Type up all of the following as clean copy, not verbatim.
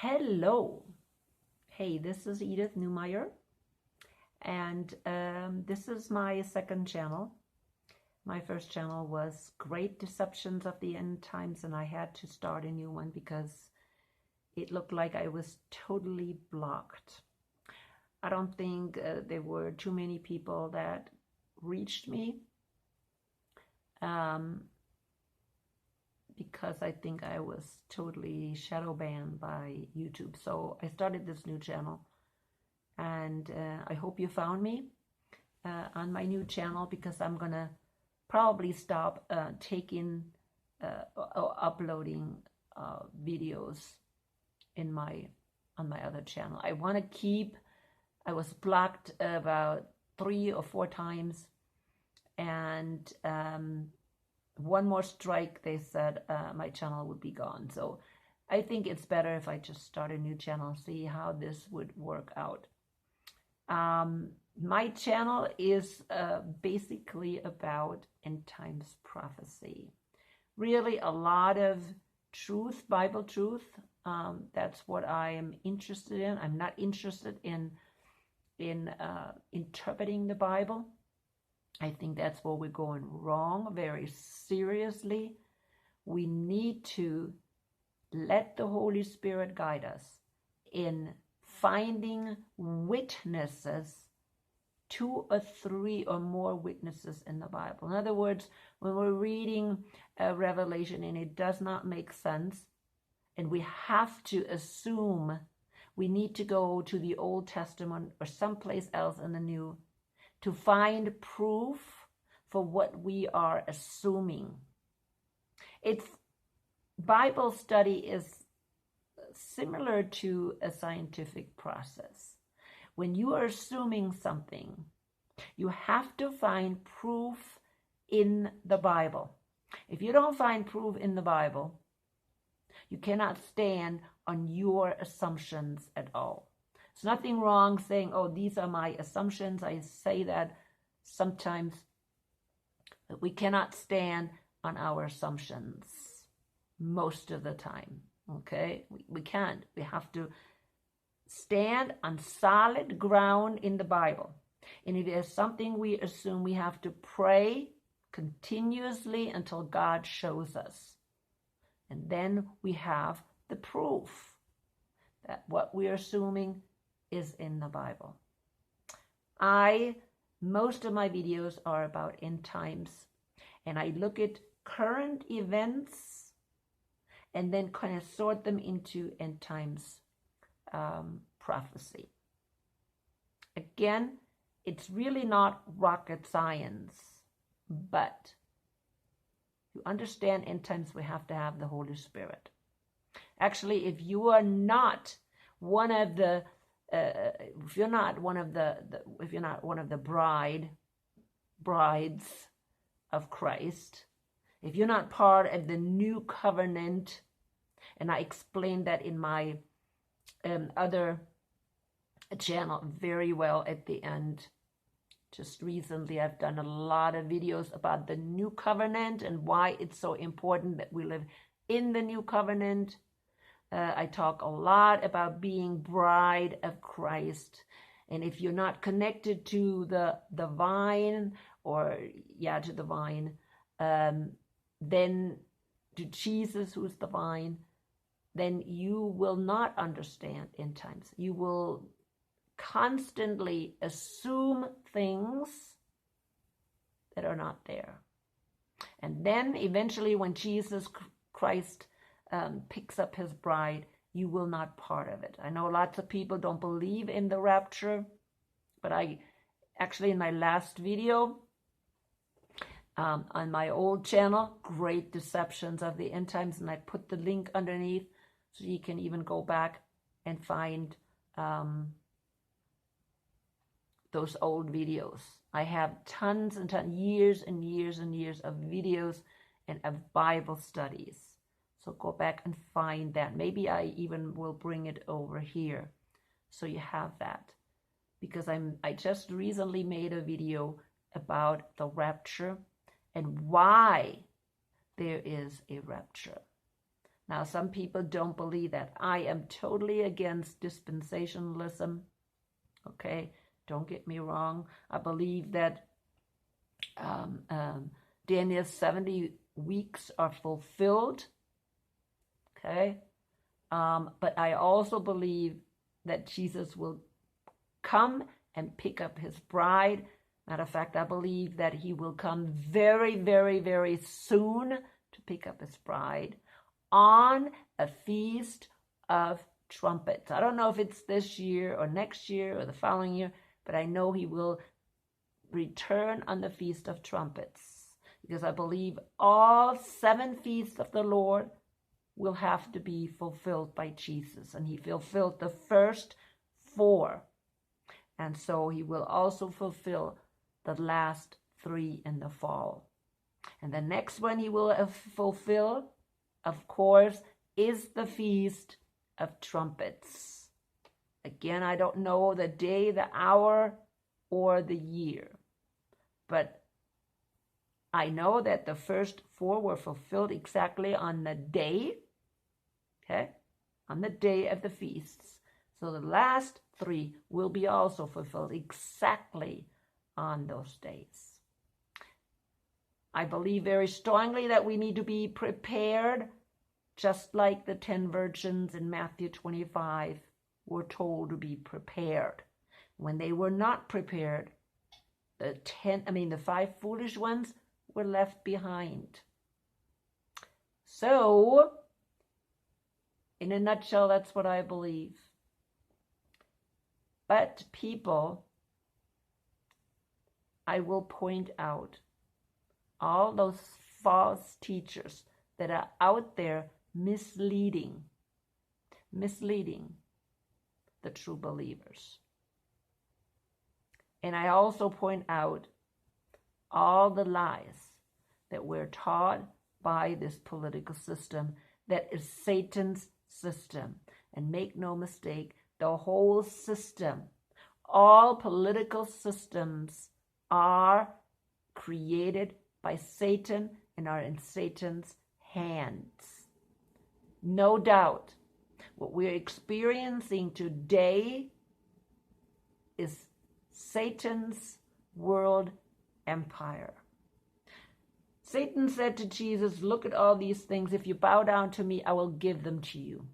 Hello. Hey, this is Edith Newmeyer, and this is my second channel. My first channel was Great Deceptions of the End Times, and I had to start a new one because it looked like I was totally blocked. I don't think there were too many people that reached me because I think I was totally shadow banned by YouTube. So I started this new channel, and I hope you found me on my new channel, because I'm gonna probably stop uploading videos on my other channel. I want to keep. I was blocked about 3 or 4 times, and one more strike, they said my channel would be gone. So I think it's better if I just start a new channel, see how this would work out. My channel is basically about end times prophecy. Really a lot of truth, Bible truth. That's what I am interested in. I'm not interested in interpreting the Bible. I think that's where we're going wrong very seriously. We need to let the Holy Spirit guide us in finding witnesses, 2 or 3 or more witnesses in the Bible. In other words, when we're reading Revelation and it does not make sense, and we have to assume, we need to go to the Old Testament or someplace else in the New to find proof for what we are assuming. Bible study is similar to a scientific process. When you are assuming something, you have to find proof in the Bible. If you don't find proof in the Bible, you cannot stand on your assumptions at all. There's nothing wrong saying, oh, these are my assumptions. I say that sometimes, but we cannot stand on our assumptions most of the time, okay? We can't. We have to stand on solid ground in the Bible. And if there's something we assume, we have to pray continuously until God shows us. And then we have the proof that what we're assuming is in the Bible. Most of my videos are about end times, and I look at current events and then kind of sort them into end times prophecy. Again, it's really not rocket science, but to understand end times, we have to have the Holy Spirit. Actually, if you are not one of the if you're not one of the brides of Christ, if you're not part of the new covenant, and I explained that in my other channel very well at the end. Just recently, I've done a lot of videos about the new covenant and why it's so important that we live in the new covenant. I talk a lot about being bride of Christ. And if you're not connected to the vine, to the vine, then to Jesus, who's the vine, then you will not understand end times. You will constantly assume things that are not there. And then eventually when Jesus Christ picks up his bride, you will not part of it. I know lots of people don't believe in the rapture, but I actually, in my last video on my old channel, Great Deceptions of the End Times, and I put the link underneath so you can even go back and find those old videos. I have tons and tons, years and years and years of videos and of Bible studies. So go back and find that. Maybe I even will bring it over here so you have that. Because I just recently made a video about the rapture and why there is a rapture. Now, some people don't believe that. I am totally against dispensationalism. Okay, don't get me wrong. I believe that Daniel's 70 weeks are fulfilled. Okay, but I also believe that Jesus will come and pick up his bride. Matter of fact, I believe that he will come very, very, very soon to pick up his bride on a feast of trumpets. I don't know if it's this year or next year or the following year, but I know he will return on the feast of trumpets, because I believe all 7 feasts of the Lord will have to be fulfilled by Jesus, and he fulfilled the first 4, and so he will also fulfill the last 3 in the fall. And the next one he will fulfill, of course, is the Feast of Trumpets. Again, I don't know the day, the hour, or the year, but I know that the first 4 were fulfilled exactly on the day, okay, on the day of the feasts. So the last 3 will be also fulfilled exactly on those days. I believe very strongly that we need to be prepared, just like the 10 virgins in Matthew 25 were told to be prepared. When they were not prepared, the 5 foolish ones were left behind. So, in a nutshell, that's what I believe. But people, I will point out all those false teachers that are out there misleading the true believers. And I also point out all the lies that we're taught by this political system that is Satan's system. And make no mistake, the whole system, all political systems are created by Satan and are in Satan's hands. No doubt, what we're experiencing today is Satan's world empire. Satan said to Jesus, look at all these things. If you bow down to me, I will give them to you.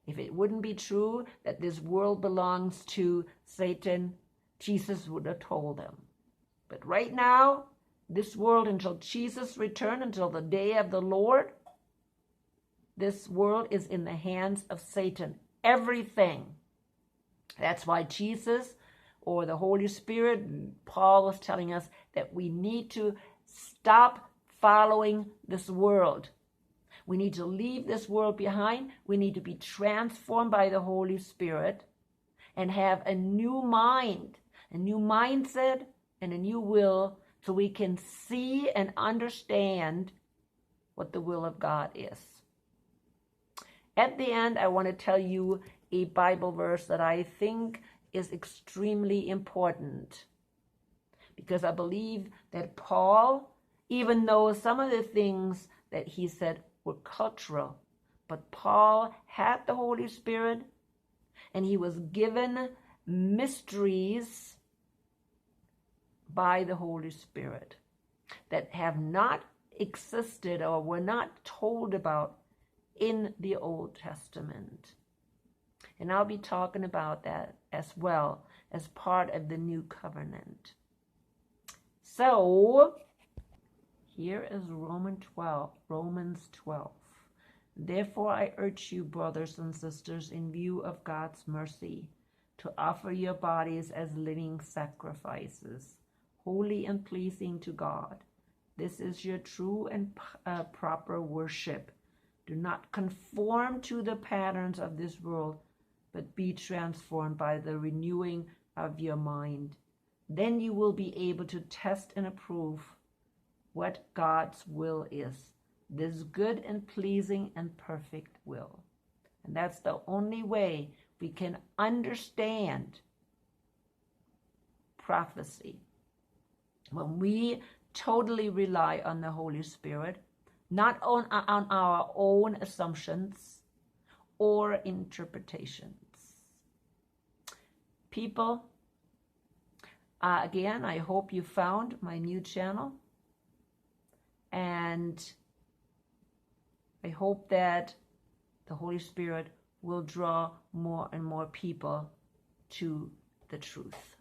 If it wouldn't be true that this world belongs to Satan, Jesus would have told them. But right now, this world, until Jesus returns, until the day of the Lord, this world is in the hands of Satan. Everything. That's why Jesus, or the Holy Spirit, Paul was telling us that we need to stop following this world. We need to leave this world behind. We need to be transformed by the Holy Spirit and have a new mind, a new mindset, and a new will, so we can see and understand what the will of God is. At the end, I want to tell you a Bible verse that I think is extremely important, because I believe that Paul, even though some of the things that he said were cultural, but Paul had the Holy Spirit and he was given mysteries by the Holy Spirit that have not existed or were not told about in the Old Testament. And I'll be talking about that as well as part of the new covenant. So, here is Romans 12. Therefore, I urge you, brothers and sisters, in view of God's mercy, to offer your bodies as living sacrifices, holy and pleasing to God. This is your true and proper worship. Do not conform to the patterns of this world, but be transformed by the renewing of your mind. Then you will be able to test and approve what God's will is, this good and pleasing and perfect will. And that's the only way we can understand prophecy. When we totally rely on the Holy Spirit, not on our own assumptions or interpretations. People, again, I hope you found my new channel, and I hope that the Holy Spirit will draw more and more people to the truth.